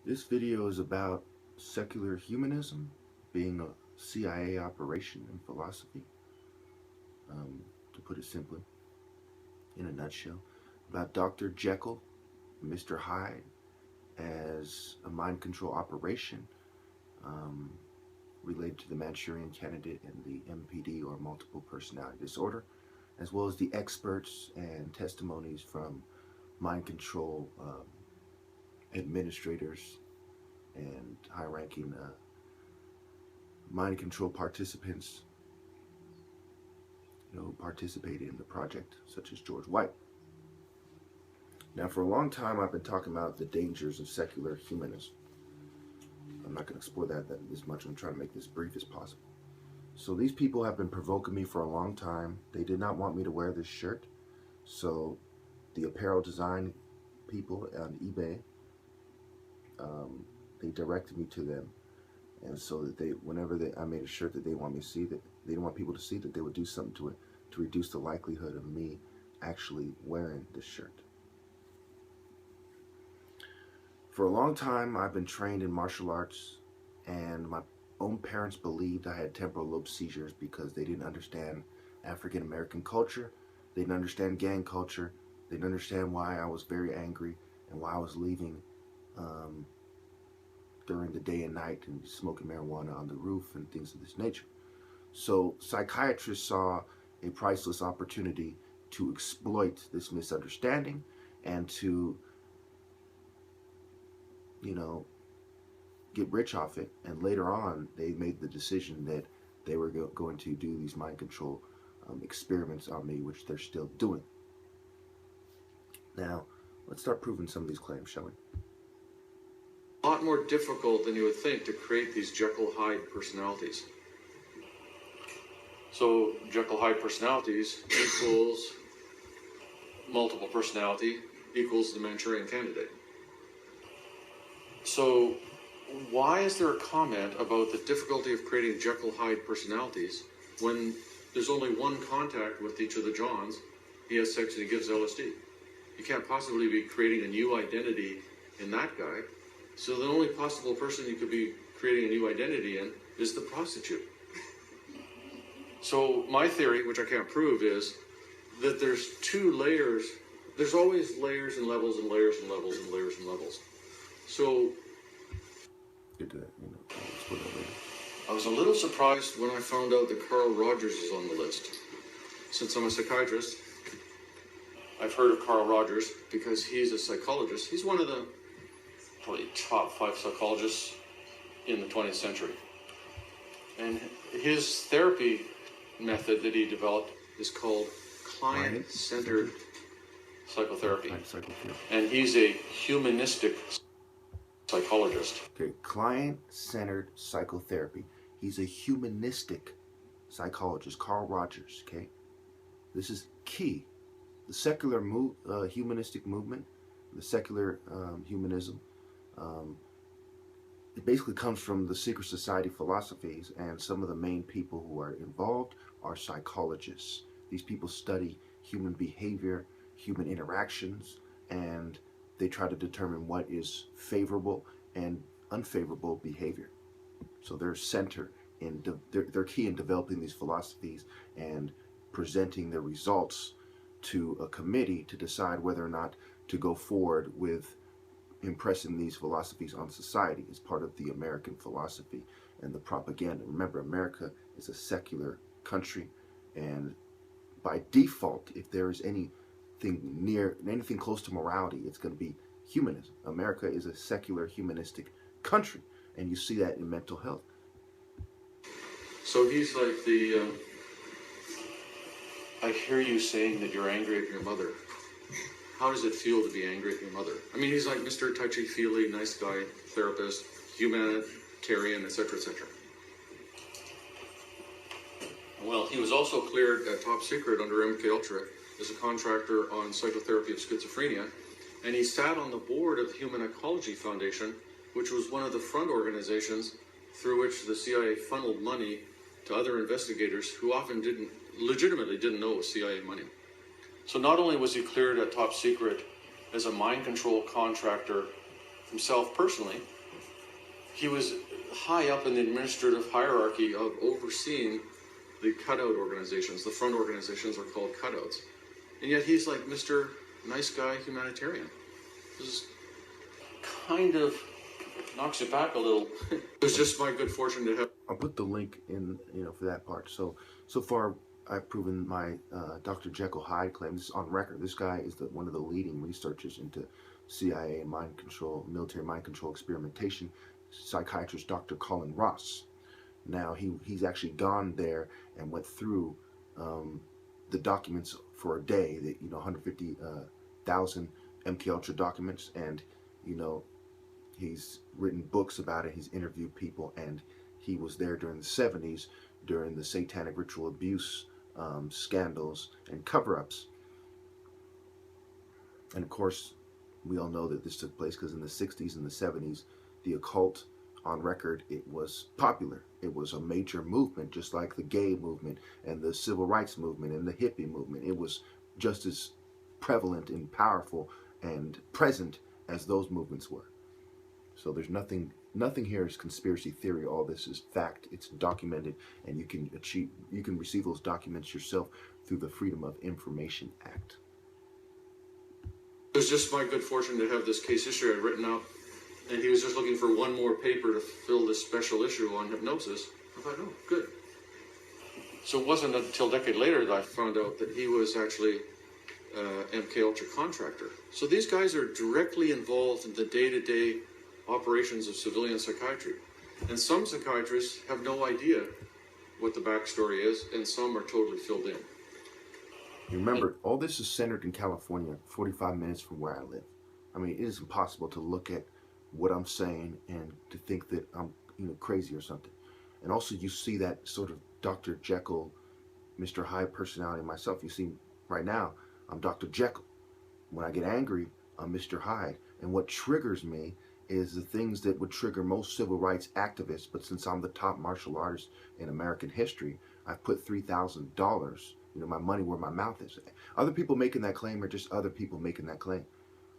This video is about secular humanism being a CIA operation in philosophy, to put it simply, in a nutshell, about Dr. Jekyll, Mr. Hyde, as a mind control operation related to the Manchurian Candidate and the MPD, or multiple personality disorder, as well as the experts and testimonies from mind control administrators and high-ranking mind control participants, who participated in the project, such as George White. Now, for a long time, I've been talking about the dangers of secular humanism. I'm not going to explore that this much. I'm trying to make this brief as possible. So these people have been provoking me for a long time. They did not want me to wear this shirt. So the apparel design people on eBay, they directed me to them. And so that whenever I made a shirt that they want me to see, that they didn't want people to see, that they would do something to it to reduce the likelihood of me actually wearing this shirt. For a long time, I've been trained in martial arts, and my own parents believed I had temporal lobe seizures because they didn't understand African American culture, they didn't understand gang culture, they didn't understand why I was very angry and why I was leaving during the day and night and smoking marijuana on the roof and things of this nature. So psychiatrists saw a priceless opportunity to exploit this misunderstanding and to get rich off it. And later on, they made the decision that they were going to do these mind control experiments on me, which they're still doing. Now, let's start proving some of these claims, shall we? A lot more difficult than you would think to create these Jekyll-Hyde personalities. So Jekyll-Hyde personalities equals multiple personality equals the Manchurian Candidate. So why is there a comment about the difficulty of creating Jekyll-Hyde personalities when there's only one contact with each of the Johns? He has sex and he gives LSD. You can't possibly be creating a new identity in that guy. So the only possible person you could be creating a new identity in is the prostitute. So my theory, which I can't prove, is that there's two layers. There's always layers and levels and layers and levels and layers and levels. So Get to that, explore that later. I was a little surprised when I found out that Carl Rogers is on the list. Since I'm a psychiatrist, I've heard of Carl Rogers because he's a psychologist. He's one of the probably top 5 psychologists in the 20th century. And his therapy method that he developed is called client-centered psychotherapy. And he's a humanistic psychologist. Okay, client-centered psychotherapy. He's a humanistic psychologist, Carl Rogers, okay? This is key. The secular humanistic movement, the secular humanism, it basically comes from the secret society philosophies, and some of the main people who are involved are psychologists. These people study human behavior, human interactions, and they try to determine what is favorable and unfavorable behavior. So they're they're key in developing these philosophies and presenting their results to a committee to decide whether or not to go forward with impressing these philosophies on society as part of the American philosophy and the propaganda. Remember, America is a secular country, and by default, if there is anything close to morality, it's going to be humanism. America is a secular humanistic country, and you see that in mental health. So he's like I hear you saying that you're angry at your mother. How does it feel to be angry at your mother? I mean, he's like Mr. Touchy-feely, nice guy, therapist, humanitarian, etc., etc. Well, he was also cleared top secret under MK Ultra as a contractor on psychotherapy of schizophrenia, and he sat on the board of the Human Ecology Foundation, which was one of the front organizations through which the CIA funneled money to other investigators who often legitimately didn't know it was CIA money. So not only was he cleared at top secret as a mind control contractor himself personally, he was high up in the administrative hierarchy of overseeing the cutout organizations. The front organizations are called cutouts. And yet he's like Mr. Nice Guy Humanitarian. This is kind of knocks you back a little. It was just my good fortune to have. I'll put the link in, for that part. So far, I've proven my Dr. Jekyll Hyde claim. This is on record. This guy is one of the leading researchers into CIA and mind control, military mind control experimentation. Psychiatrist Dr. Colin Ross. Now he's actually gone there and went through the documents for a day. That 150,000 MKUltra documents, and he's written books about it. He's interviewed people, and he was there during the 70s during the satanic ritual abuse scandals and cover-ups. And of course, we all know that this took place because in the 60s and the 70s, the occult, on record, it was popular. It was a major movement, just like the gay movement and the civil rights movement and the hippie movement. It was just as prevalent and powerful and present as those movements were. So there's nothing here is conspiracy theory. All this is fact. It's documented, and you can receive those documents yourself through the Freedom of Information Act. It was just my good fortune to have this case history I'd written out, and he was just looking for one more paper to fill this special issue on hypnosis. I thought, oh, good. So it wasn't until a decade later that I found out that he was actually MKUltra contractor. So these guys are directly involved in the day-to-day operations of civilian psychiatry. And some psychiatrists have no idea what the backstory is, and some are totally filled in. Remember, all this is centered in California, 45 minutes from where I live. I mean, it is impossible to look at what I'm saying and to think that I'm, crazy or something. And also, you see that sort of Dr. Jekyll, Mr. Hyde personality myself. You see, right now, I'm Dr. Jekyll. When I get angry, I'm Mr. Hyde. And what triggers me is the things that would trigger most civil rights activists. But since I'm the top martial artist in American history, I've put $3,000, my money where my mouth is. Other people making that claim are just other people making that claim.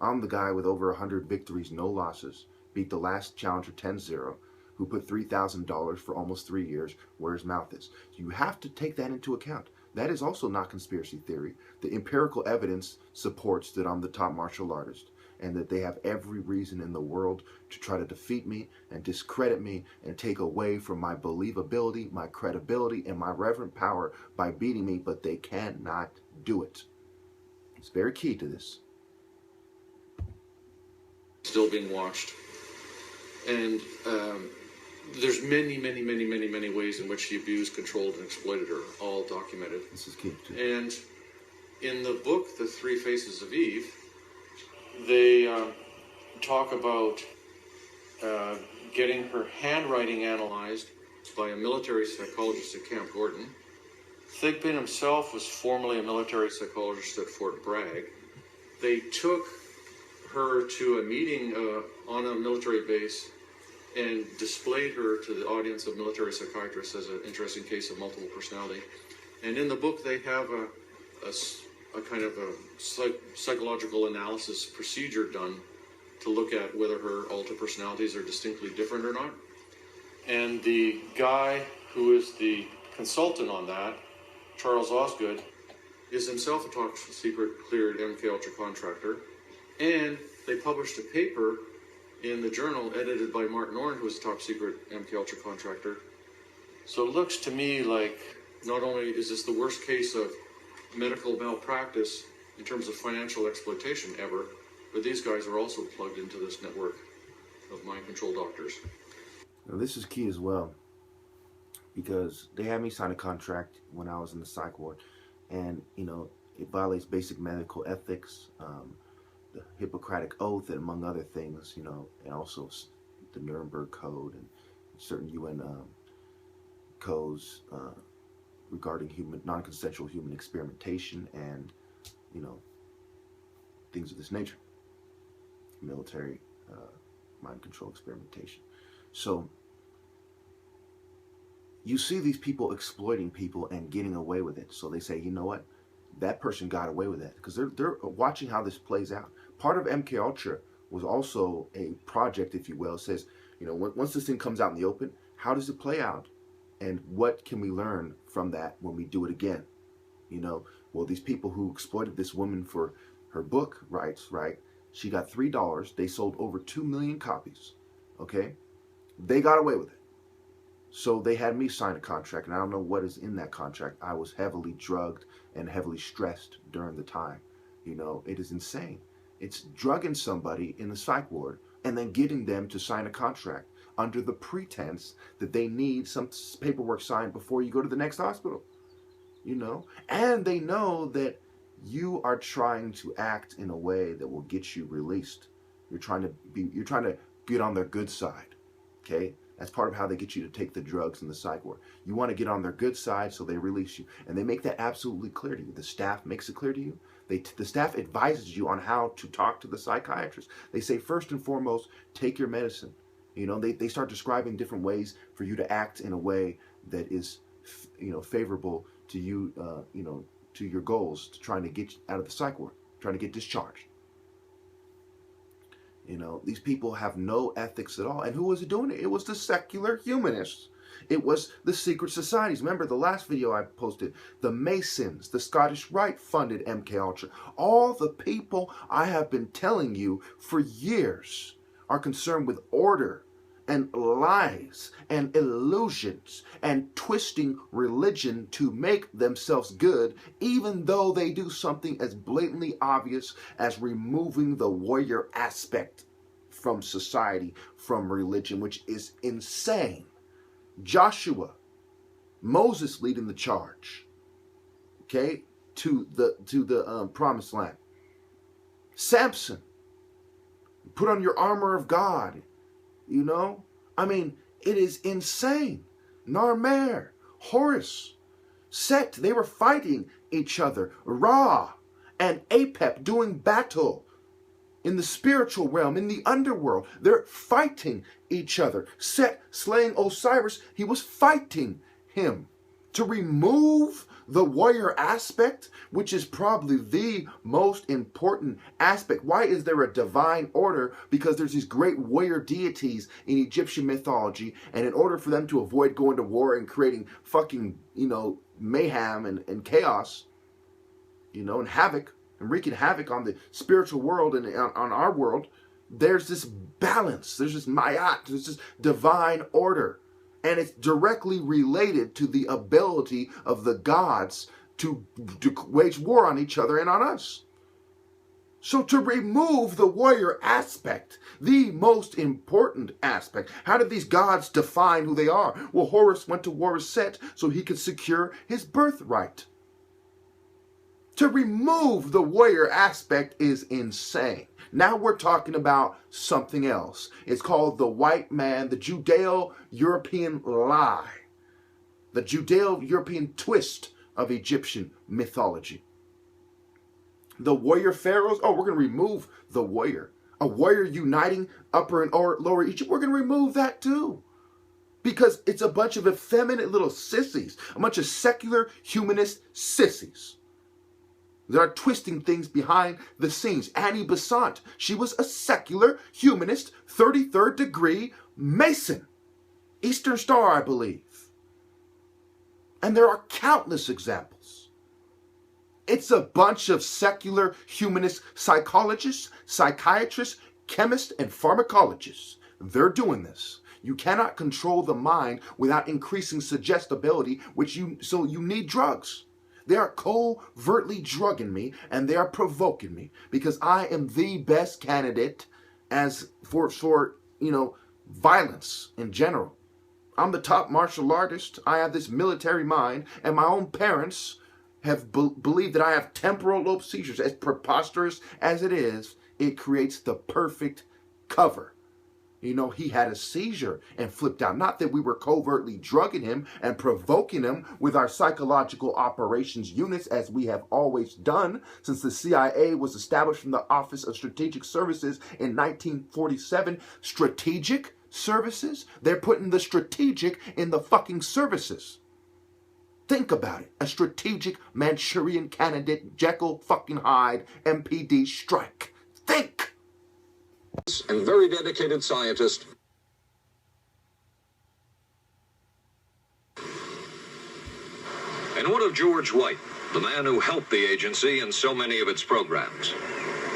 I'm the guy with over 100 victories, no losses, beat the last challenger 10-0, who put $3,000 for almost 3 years where his mouth is. So you have to take that into account. That is also not conspiracy theory. The empirical evidence supports that I'm the top martial artist, and that they have every reason in the world to try to defeat me and discredit me and take away from my believability, my credibility, and my reverent power by beating me, but they cannot do it. It's very key to this. Still being watched. And there's many ways in which he abused, controlled, and exploited her, all documented. This is key too. And in the book, The Three Faces of Eve, they talk about getting her handwriting analyzed by a military psychologist at Camp Gordon. Thigpen himself was formerly a military psychologist at Fort Bragg. They took her to a meeting on a military base and displayed her to the audience of military psychiatrists as an interesting case of multiple personality. And in the book, they have a kind of a psychological analysis procedure done to look at whether her alter personalities are distinctly different or not. And the guy who is the consultant on that, Charles Osgood, is himself a top secret cleared MKUltra contractor. And they published a paper in the journal edited by Martin Orn, who is a top secret MKUltra contractor. So it looks to me like not only is this the worst case of medical malpractice in terms of financial exploitation ever, but these guys are also plugged into this network of mind control doctors. Now, this is key as well, because they had me sign a contract when I was in the psych ward, and it violates basic medical ethics, the Hippocratic Oath, and among other things, and also the Nuremberg Code and certain UN codes regarding non-consensual human experimentation and, things of this nature. Military mind control experimentation. So you see these people exploiting people and getting away with it. So they say, you know what? That person got away with that, because they're watching how this plays out. Part of MKUltra was also a project, if you will. It says, You know, once this thing comes out in the open, how does it play out? And what can we learn from that when we do it again? You know, well, these people who exploited this woman for her book rights, right? She got $3. They sold over 2 million copies. Okay? They got away with it. So they had me sign a contract, and I don't know what is in that contract. I was heavily drugged and heavily stressed during the time. You know, it is insane. It's drugging somebody in the psych ward and then getting them to sign a contract under the pretense that they need some paperwork signed before you go to the next hospital. You know, and they know that you are trying to act in a way that will get you released. You're trying to get on their good side. Okay? That's part of how they get you to take the drugs in the psych ward. You want to get on their good side, so they release you. And they make that absolutely clear to you. The staff makes it clear to you. The staff advises you on how to talk to the psychiatrist. They say, first and foremost, take your medicine. You know, they start describing different ways for you to act in a way that is, you know, favorable to you, you know, to your goals, to trying to get out of the psych ward, trying to get discharged. You know, these people have no ethics at all. And who was doing it? It was the secular humanists. It was the secret societies. Remember the last video I posted, the Masons, the Scottish Rite funded MK Ultra. All the people I have been telling you for years are concerned with order and lies and illusions and twisting religion to make themselves good, even though they do something as blatantly obvious as removing the warrior aspect from society, from religion, which is insane. Joshua, Moses leading the charge, okay, to the promised land. Samson, put on your armor of God. You know, I mean, it is insane. Narmer, Horus, Set, they were fighting each other. Ra and Apep doing battle in the spiritual realm, in the underworld. They're fighting each other. Set slaying Osiris, he was fighting him. To remove the warrior aspect, which is probably the most important aspect. Why is there a divine order? Because there's these great warrior deities in Egyptian mythology, and in order for them to avoid going to war and creating fucking, you know, mayhem and chaos, you know, and havoc, and wreaking havoc on the spiritual world and on our world, there's this balance, there's this mayat, there's this divine order. And it's directly related to the ability of the gods to wage war on each other and on us. So to remove the warrior aspect, the most important aspect, how did these gods define who they are? Well, Horus went to war with Set so he could secure his birthright. To remove the warrior aspect is insane. Now we're talking about something else. It's called the white man, the Judeo-European lie, the Judeo-European twist of Egyptian mythology. The warrior pharaohs, oh, we're going to remove the warrior. A warrior uniting Upper and Lower Egypt, we're going to remove that too. Because it's a bunch of effeminate little sissies, a bunch of secular humanist sissies that are twisting things behind the scenes. Annie Besant, she was a secular humanist, 33rd degree Mason. Eastern Star, I believe. And there are countless examples. It's a bunch of secular humanist psychologists, psychiatrists, chemists, and pharmacologists. They're doing this. You cannot control the mind without increasing suggestibility, so you need drugs. They are covertly drugging me, and they are provoking me because I am the best candidate as for you know, violence in general. I'm the top martial artist. I have this military mind, and my own parents have believed that I have temporal lobe seizures. As preposterous as it is, it creates the perfect cover. You know, he had a seizure and flipped out. Not that we were covertly drugging him and provoking him with our psychological operations units, as we have always done since the CIA was established from the Office of Strategic Services in 1947. Strategic services? They're putting the strategic in the fucking services. Think about it. A strategic Manchurian candidate, Jekyll fucking Hyde, MPD strike. Think! And very dedicated scientist. and one of George White, the man who helped the agency in so many of its programs.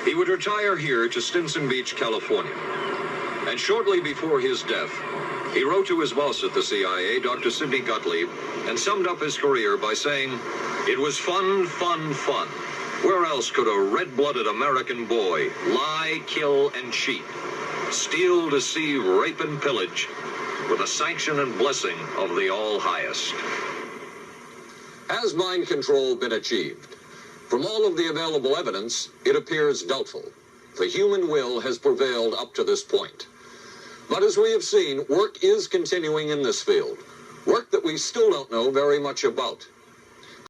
He would retire here to Stinson Beach, California. And shortly before his death, he wrote to his boss at the CIA, Dr. Sidney Gottlieb, and summed up his career by saying, "It was fun, fun, fun. Where else could a red-blooded American boy lie, kill, and cheat, steal, deceive, rape, and pillage, with the sanction and blessing of the All-Highest?" Has mind control been achieved? From all of the available evidence, it appears doubtful. The human will has prevailed up to this point. But as we have seen, work is continuing in this field. Work that we still don't know very much about.